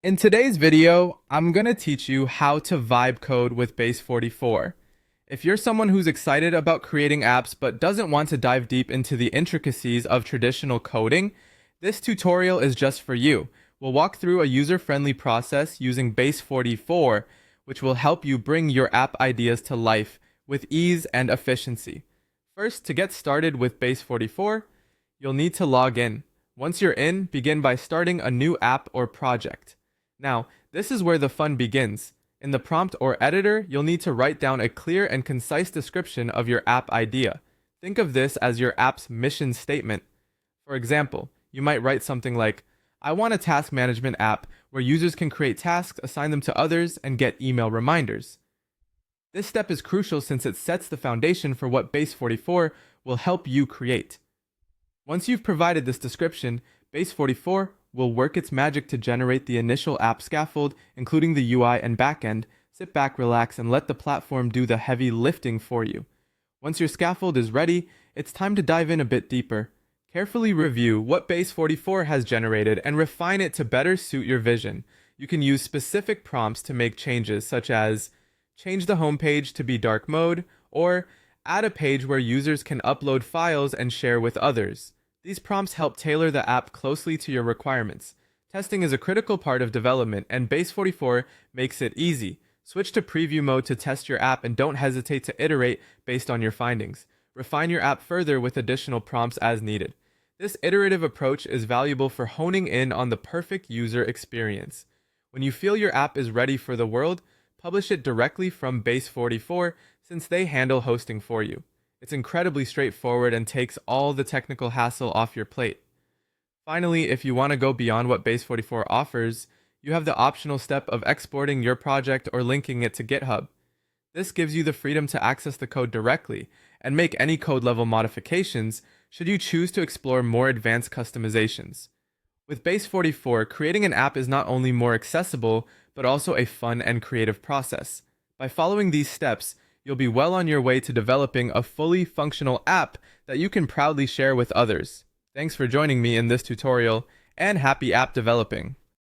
In today's video, I'm going to teach you how to vibe code with Base44. If you're someone who's excited about creating apps but doesn't want to dive deep into the intricacies of traditional coding, this tutorial is just for you. We'll walk through a user-friendly process using Base44, which will help you bring your app ideas to life with ease and efficiency. First, to get started with Base44, you'll need to log in. Once you're in, begin by starting a new app or project. Now, this is where the fun begins. In the prompt or editor, you'll need to write down a clear and concise description of your app idea. Think of this as your app's mission statement. For example, you might write something like, I want a task management app where users can create tasks, assign them to others, and get email reminders. This step is crucial since it sets the foundation for what Base44 will help you create. Once you've provided this description, Base44 will work its magic to generate the initial app scaffold, including the UI and backend. Sit back, relax, and let the platform do the heavy lifting for you. Once your scaffold is ready, it's time to dive in a bit deeper. Carefully review what Base44 has generated and refine it to better suit your vision. You can use specific prompts to make changes, such as change the homepage to be dark mode, or add a page where users can upload files and share with others. These prompts help tailor the app closely to your requirements. Testing is a critical part of development, and Base44 makes it easy. Switch to preview mode to test your app and don't hesitate to iterate based on your findings. Refine your app further with additional prompts as needed. This iterative approach is valuable for honing in on the perfect user experience. When you feel your app is ready for the world, publish it directly from Base44 since they handle hosting for you. It's incredibly straightforward and takes all the technical hassle off your plate. Finally, if you want to go beyond what Base44 offers, you have the optional step of exporting your project or linking it to GitHub. This gives you the freedom to access the code directly and make any code level modifications should you choose to explore more advanced customizations. With Base44, creating an app is not only more accessible, but also a fun and creative process. By following these steps, you'll be well on your way to developing a fully functional app that you can proudly share with others. Thanks for joining me in this tutorial, and happy app developing!